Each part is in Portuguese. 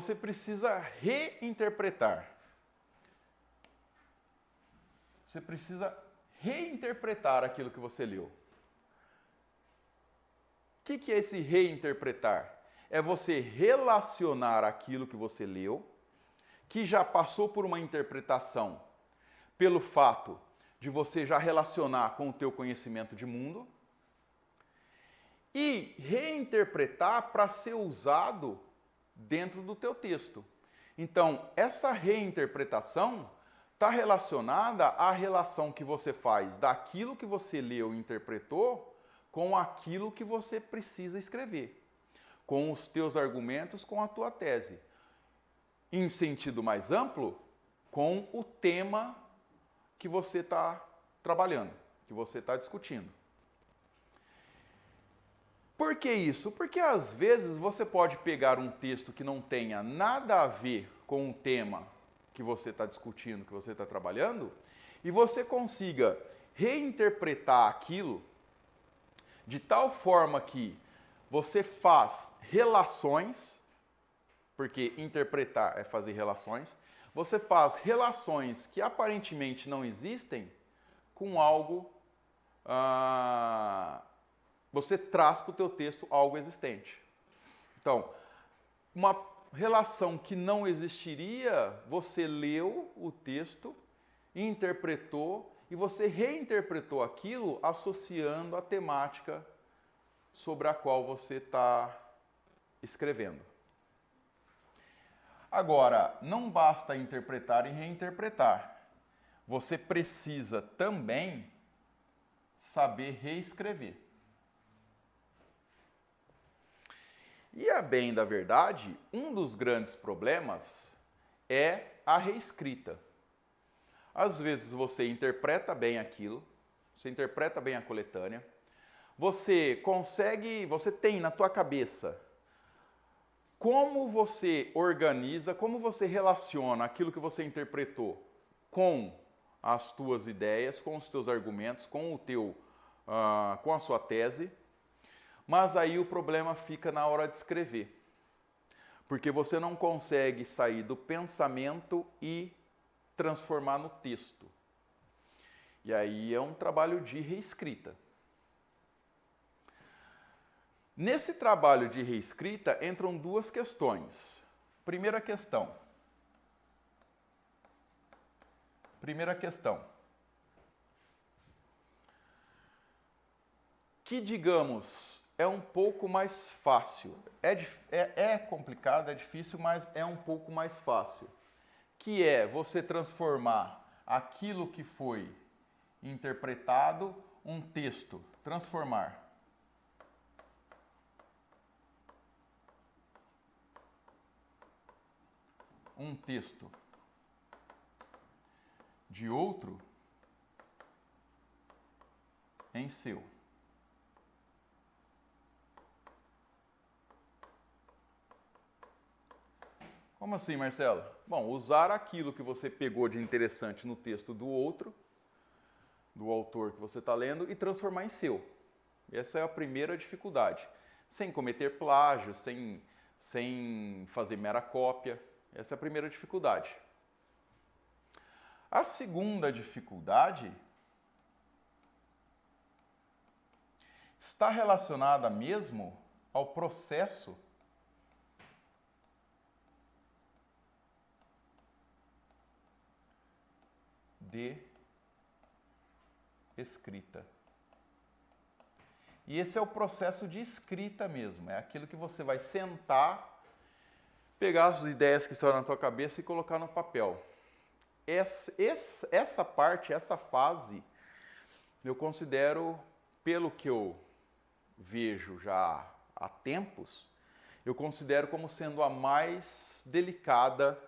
você precisa reinterpretar. Você precisa reinterpretar aquilo que você leu. O que é esse reinterpretar? É você relacionar aquilo que você leu, que já passou por uma interpretação, pelo fato de você já relacionar com o teu conhecimento de mundo, e reinterpretar para ser usado dentro do teu texto. Então, essa reinterpretação está relacionada à relação que você faz daquilo que você leu e interpretou com aquilo que você precisa escrever, com os teus argumentos, com a tua tese. Em sentido mais amplo, com o tema que você está trabalhando, que você está discutindo. Por que isso? Porque às vezes você pode pegar um texto que não tenha nada a ver com o tema que você está discutindo, que você está trabalhando, e você consiga reinterpretar aquilo de tal forma que você faz relações, porque interpretar é fazer relações, você faz relações que aparentemente não existem com algo, você traz para o teu texto algo existente. Então, uma relação que não existiria, você leu o texto, interpretou e você reinterpretou aquilo associando a temática sobre a qual você está escrevendo. Agora, não basta interpretar e reinterpretar. Você precisa também saber reescrever. E a bem da verdade, um dos grandes problemas é a reescrita. Às vezes você interpreta bem aquilo, você interpreta bem a coletânea, você tem na tua cabeça como você organiza, como você relaciona aquilo que você interpretou com as tuas ideias, com os teus argumentos, com a sua tese. Mas aí o problema fica na hora de escrever. Porque você não consegue sair do pensamento e transformar no texto. E aí é um trabalho de reescrita. Nesse trabalho de reescrita entram duas questões. Primeira questão. Que, digamos, é um pouco mais fácil. É complicado, é difícil, mas é um pouco mais fácil. Que é você transformar aquilo que foi interpretado um texto. Transformar. Um texto de outro em seu. Como assim, Marcelo? Bom, usar aquilo que você pegou de interessante no texto do outro, do autor que você está lendo, e transformar em seu. Essa é a primeira dificuldade. Sem cometer plágio, sem fazer mera cópia. Essa é a primeira dificuldade. A segunda dificuldade está relacionada mesmo ao processo de escrita. E esse é o processo de escrita mesmo. É aquilo que você vai sentar, pegar as ideias que estão na tua cabeça e colocar no papel. Essa parte, essa fase, eu considero, pelo que eu vejo já há tempos, eu considero como sendo a mais delicada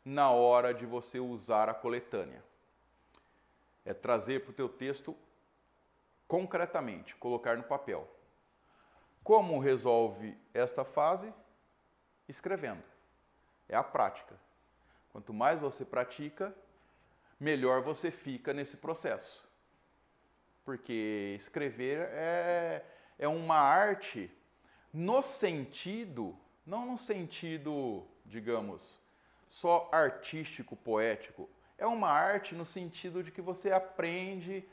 na hora de você usar a coletânea. É trazer para o teu texto concretamente, colocar no papel. Como resolve esta fase? Escrevendo. É a prática. Quanto mais você pratica, melhor você fica nesse processo. Porque escrever é uma arte no sentido, não no sentido digamos, só artístico, poético. É uma arte no sentido de que você aprende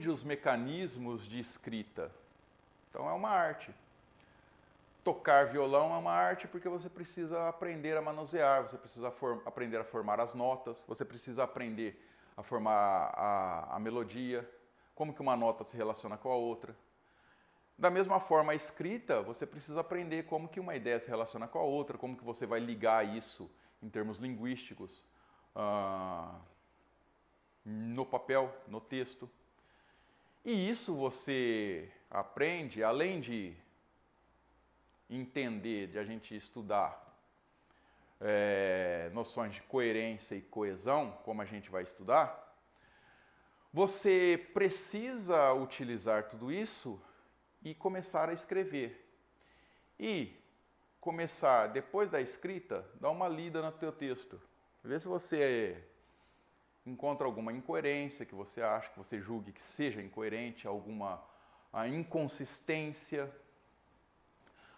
os mecanismos de escrita. Então é uma arte. Tocar violão é uma arte porque você precisa aprender a manusear, você precisa aprender a formar as notas, você precisa aprender a formar a melodia, como que uma nota se relaciona com a outra. Da mesma forma, a escrita, você precisa aprender como que uma ideia se relaciona com a outra, como que você vai ligar isso em termos linguísticos no papel, no texto. E isso você aprende, além de entender, de a gente estudar noções de coerência e coesão, como a gente vai estudar, você precisa utilizar tudo isso e começar a escrever. E começar, depois da escrita, dar uma lida no teu texto. Vê se você encontra alguma incoerência que você acha, que você julgue que seja incoerente, alguma inconsistência,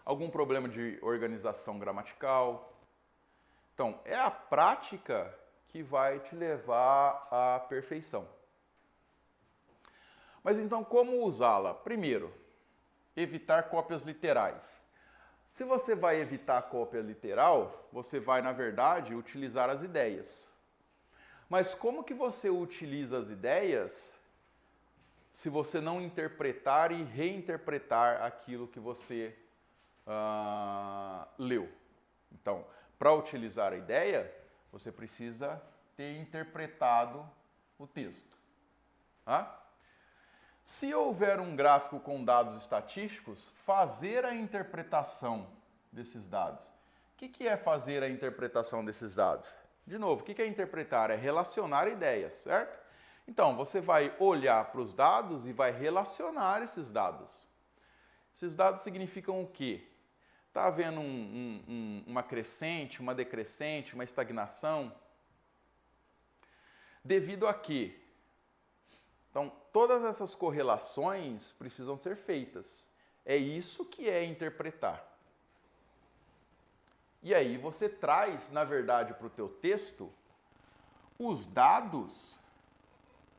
algum problema de organização gramatical. Então, é a prática que vai te levar à perfeição. Mas então, como usá-la? Primeiro, evitar cópias literais. Se você vai evitar cópia literal, você vai, na verdade, utilizar as ideias. Mas como que você utiliza as ideias se você não interpretar e reinterpretar aquilo que você leu? Então, para utilizar a ideia, você precisa ter interpretado o texto. Se houver um gráfico com dados estatísticos, fazer a interpretação desses dados. O que é fazer a interpretação desses dados? De novo, o que é interpretar? É relacionar ideias, certo? Então, você vai olhar para os dados e vai relacionar esses dados. Esses dados significam o quê? Está havendo uma crescente, uma decrescente, uma estagnação? Devido a quê? Então, todas essas correlações precisam ser feitas. É isso que é interpretar. E aí você traz, na verdade, para o teu texto, os dados.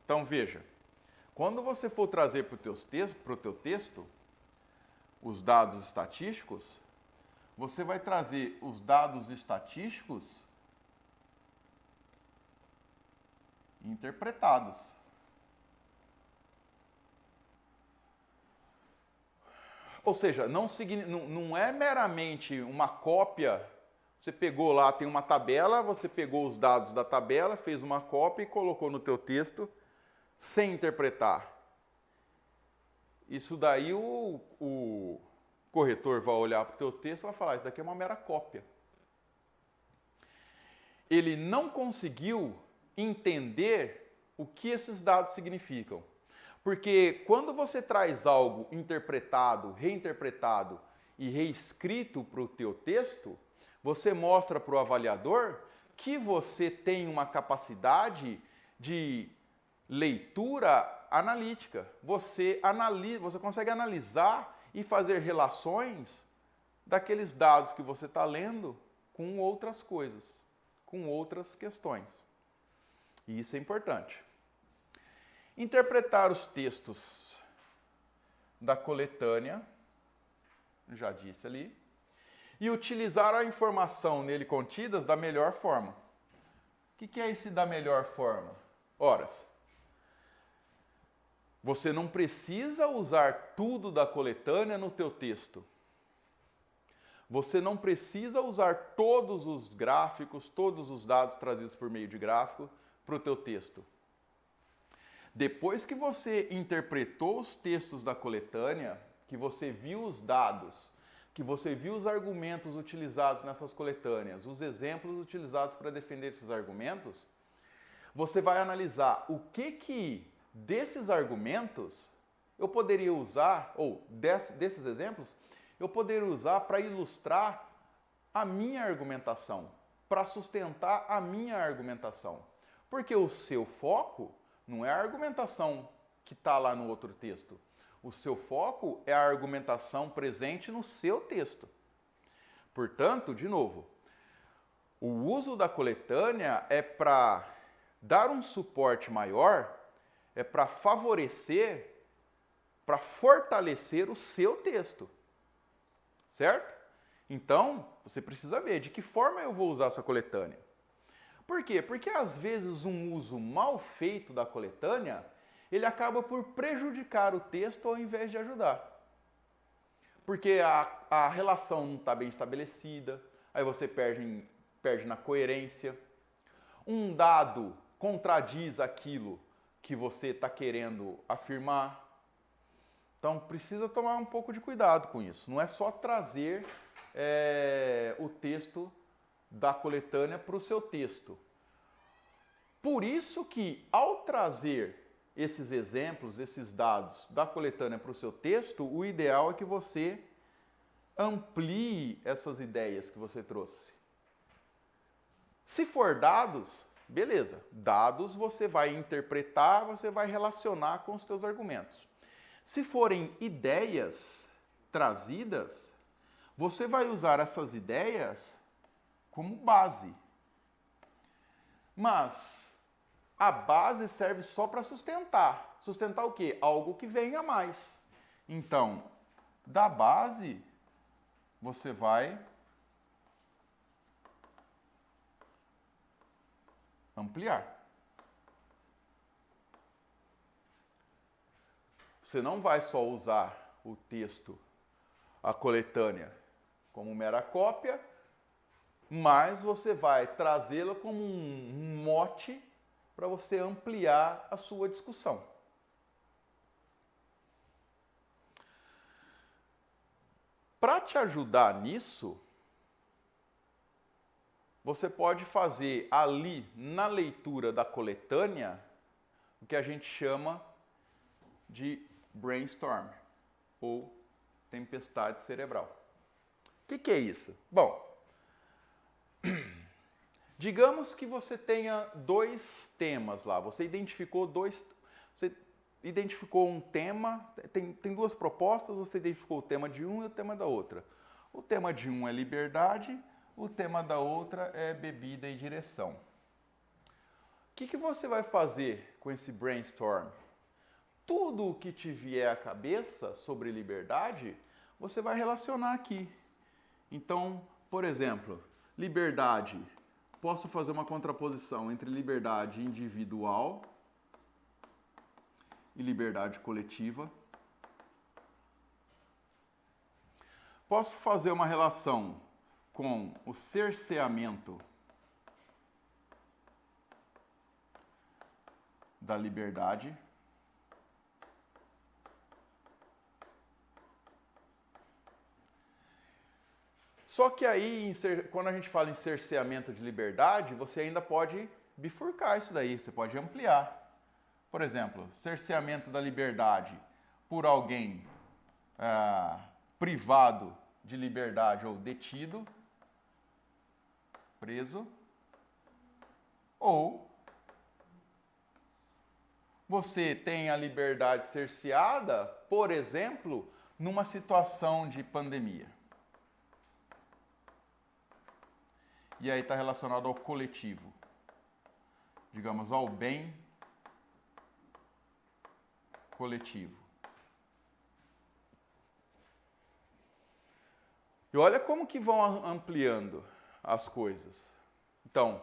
Então, veja, quando você for trazer para o teu texto os dados estatísticos, você vai trazer os dados estatísticos interpretados. Ou seja, não é meramente uma cópia. Você pegou lá, tem uma tabela, você pegou os dados da tabela, fez uma cópia e colocou no teu texto sem interpretar. Isso daí o corretor vai olhar para o teu texto e vai falar, isso daqui é uma mera cópia. Ele não conseguiu entender o que esses dados significam. Porque quando você traz algo interpretado, reinterpretado e reescrito para o teu texto, você mostra para o avaliador que você tem uma capacidade de leitura analítica. Você consegue analisar e fazer relações daqueles dados que você está lendo com outras coisas, com outras questões. E isso é importante. Interpretar os textos da coletânea, já disse ali, e utilizar a informação nele contidas da melhor forma. O que é esse da melhor forma? Ora, você não precisa usar tudo da coletânea no teu texto. Você não precisa usar todos os gráficos, todos os dados trazidos por meio de gráfico para o teu texto. Depois que você interpretou os textos da coletânea, que você viu os dados, que você viu os argumentos utilizados nessas coletâneas, os exemplos utilizados para defender esses argumentos, você vai analisar o que desses argumentos eu poderia usar, ou desses exemplos, eu poderia usar para ilustrar a minha argumentação, para sustentar a minha argumentação. Porque o seu foco não é a argumentação que está lá no outro texto. O seu foco é a argumentação presente no seu texto. Portanto, de novo, o uso da coletânea é para dar um suporte maior, é para favorecer, para fortalecer o seu texto, certo? Então, você precisa ver de que forma eu vou usar essa coletânea. Por quê? Porque às vezes um uso mal feito da coletânea, ele acaba por prejudicar o texto ao invés de ajudar. Porque a relação não está bem estabelecida, aí você perde na coerência. Um dado contradiz aquilo que você está querendo afirmar. Então precisa tomar um pouco de cuidado com isso. Não é só trazer o texto da coletânea para o seu texto. Por isso que ao trazer esses exemplos, esses dados da coletânea para o seu texto, o ideal é que você amplie essas ideias que você trouxe. Se for dados, beleza. Dados você vai interpretar, você vai relacionar com os seus argumentos. Se forem ideias trazidas, você vai usar essas ideias como base. Mas a base serve só para sustentar. Sustentar o quê? Algo que venha a mais. Então, da base, você vai ampliar. Você não vai só usar o texto, a coletânea, como mera cópia, mas você vai trazê-la como um mote para você ampliar a sua discussão. Para te ajudar nisso, você pode fazer ali na leitura da coletânea o que a gente chama de brainstorm ou tempestade cerebral. O que é isso? Bom, digamos que você tenha dois temas lá. Você identificou um tema, tem duas propostas, você identificou o tema de um e o tema da outra. O tema de um é liberdade, o tema da outra é bebida e direção. O que você vai fazer com esse brainstorm? Tudo o que te vier à cabeça sobre liberdade, você vai relacionar aqui. Então, por exemplo, liberdade. Posso fazer uma contraposição entre liberdade individual e liberdade coletiva. Posso fazer uma relação com o cerceamento da liberdade. Só que aí, quando a gente fala em cerceamento de liberdade, você ainda pode bifurcar isso daí, você pode ampliar. Por exemplo, cerceamento da liberdade por alguém privado de liberdade ou detido, preso, ou você tem a liberdade cerceada, por exemplo, numa situação de pandemia. E aí está relacionado ao coletivo, digamos, ao bem coletivo. E olha como que vão ampliando as coisas. Então,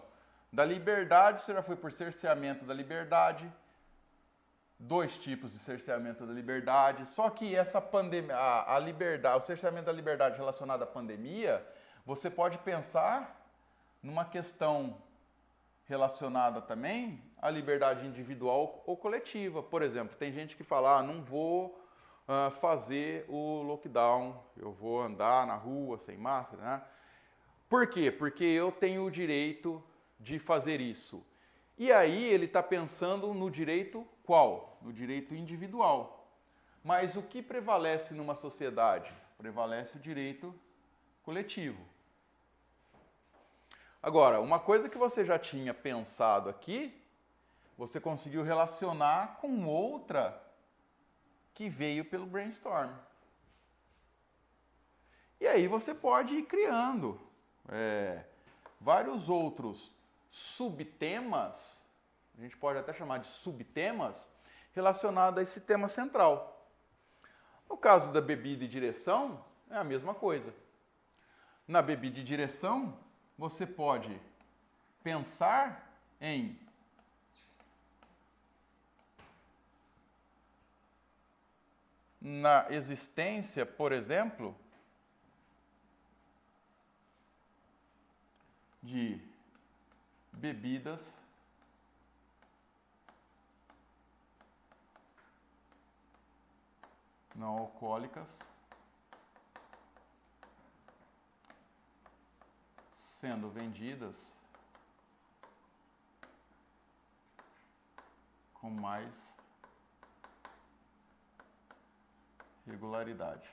da liberdade, você já foi por cerceamento da liberdade, dois tipos de cerceamento da liberdade, só que essa pandemia, a liberdade, o cerceamento da liberdade relacionado à pandemia, você pode pensar numa questão relacionada também à liberdade individual ou coletiva. Por exemplo, tem gente que fala, não vou fazer o lockdown, eu vou andar na rua sem máscara, né? Por quê? Porque eu tenho o direito de fazer isso. E aí ele está pensando no direito qual? No direito individual. Mas o que prevalece numa sociedade? Prevalece o direito coletivo. Agora, uma coisa que você já tinha pensado aqui, você conseguiu relacionar com outra que veio pelo brainstorm. E aí você pode ir criando vários outros subtemas, a gente pode até chamar de subtemas, relacionados a esse tema central. No caso da bebida e direção, é a mesma coisa. Na bebida e direção, você pode pensar na existência, por exemplo, de bebidas não alcoólicas sendo vendidas com mais regularidade.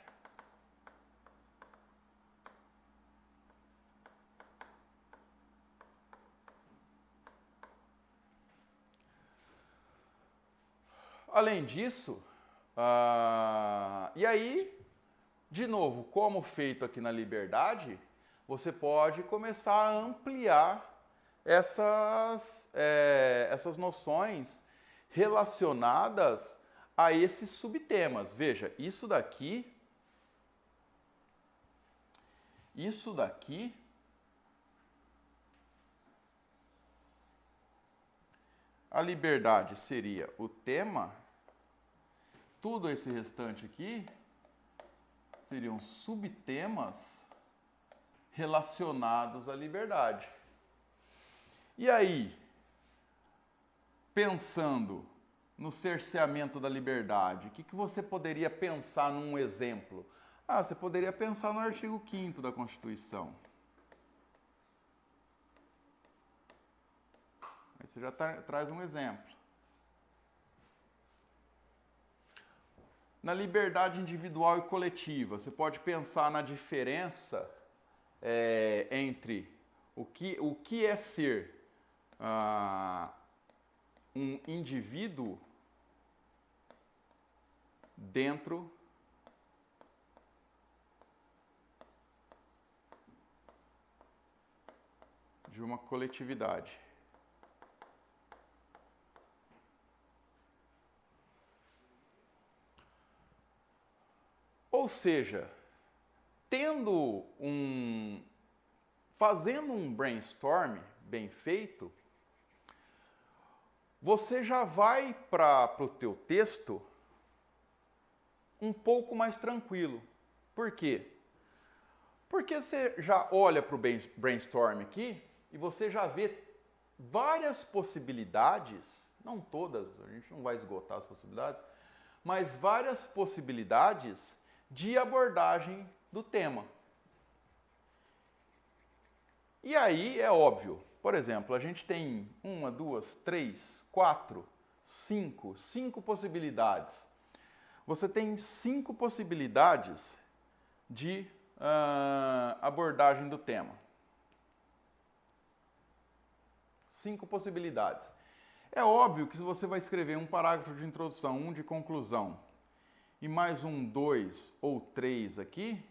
Além disso, e aí, de novo, como feito aqui na Liberdade, você pode começar a ampliar essas noções relacionadas a esses subtemas. Veja, isso daqui, a liberdade seria o tema, tudo esse restante aqui seriam subtemas relacionados à liberdade. E aí, pensando no cerceamento da liberdade, o que você poderia pensar num exemplo? Você poderia pensar no artigo 5º da Constituição. Aí você já traz um exemplo. Na liberdade individual e coletiva, você pode pensar na diferença entre o que é ser um indivíduo dentro de uma coletividade. Ou seja, fazendo um brainstorm bem feito, você já vai para o teu texto um pouco mais tranquilo. Por quê? Porque você já olha para o brainstorm aqui e você já vê várias possibilidades, não todas, a gente não vai esgotar as possibilidades, mas várias possibilidades de abordagem do tema. E aí é óbvio, por exemplo, a gente tem 1, 2, 3, 4, 5 possibilidades. Você tem 5 possibilidades de abordagem do tema. 5 possibilidades. É óbvio que se você vai escrever um parágrafo de introdução, um de conclusão, e mais 1, 2 ou 3 aqui,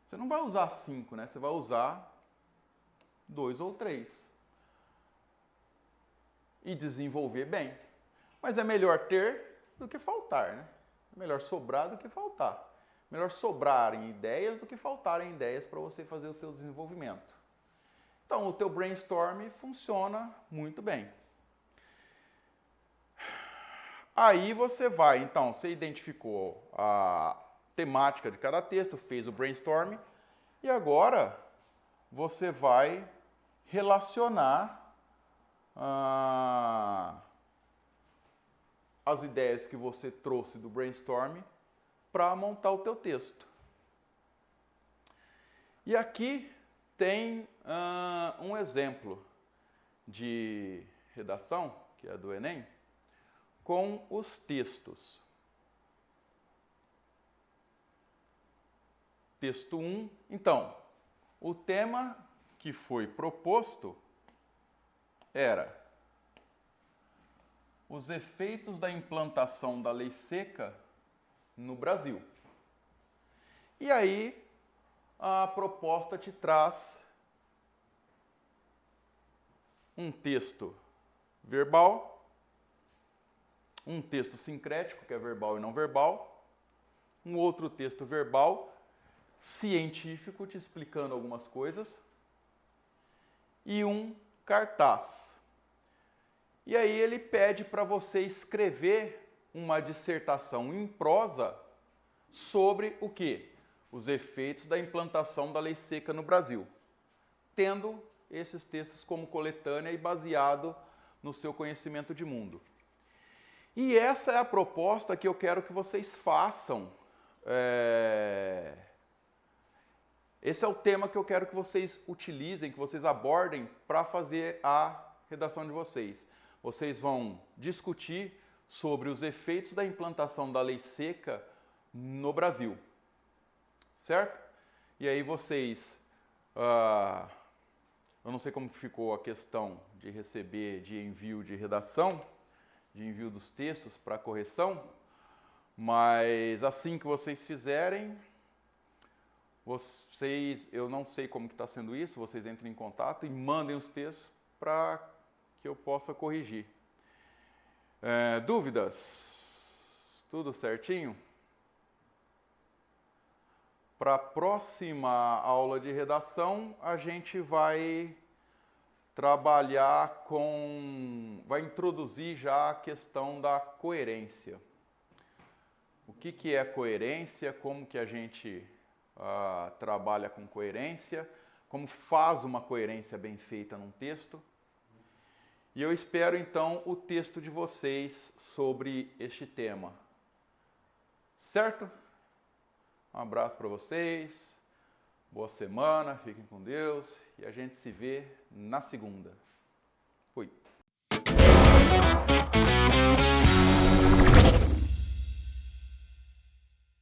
você não vai usar 5, né? Você vai usar 2 ou 3. E desenvolver bem. Mas é melhor ter do que faltar, né? É melhor sobrar do que faltar. Melhor sobrarem ideias do que faltarem ideias para você fazer o seu desenvolvimento. Então, o teu brainstorm funciona muito bem. Aí você vai, então, você identificou a temática de cada texto, fez o brainstorm, e agora você vai relacionar as ideias que você trouxe do brainstorm para montar o teu texto. E aqui tem um exemplo de redação, que é do Enem, com os textos. Texto 1. Então, o tema que foi proposto era os efeitos da implantação da lei seca no Brasil. E aí a proposta te traz um texto verbal, um texto sincrético, que é verbal e não verbal, um outro texto verbal, científico, te explicando algumas coisas, e um cartaz. E aí ele pede para você escrever uma dissertação em prosa sobre o quê? Os efeitos da implantação da lei seca no Brasil, tendo esses textos como coletânea e baseado no seu conhecimento de mundo. E essa é a proposta que eu quero que vocês façam. Esse é o tema que eu quero que vocês utilizem, que vocês abordem para fazer a redação de vocês. Vocês vão discutir sobre os efeitos da implantação da lei seca no Brasil, certo? E aí vocês, eu não sei como ficou a questão de receber de envio de redação, de envio dos textos para correção, mas assim que vocês fizerem, eu não sei como que está sendo isso, vocês entrem em contato e mandem os textos para que eu possa corrigir. Dúvidas? Tudo certinho? Para a próxima aula de redação, a gente vai trabalhar vai introduzir já a questão da coerência. O que é coerência, como que a gente trabalha com coerência, como faz uma coerência bem feita num texto. E eu espero então o texto de vocês sobre este tema. Certo? Um abraço para vocês, boa semana, fiquem com Deus e a gente se vê na segunda.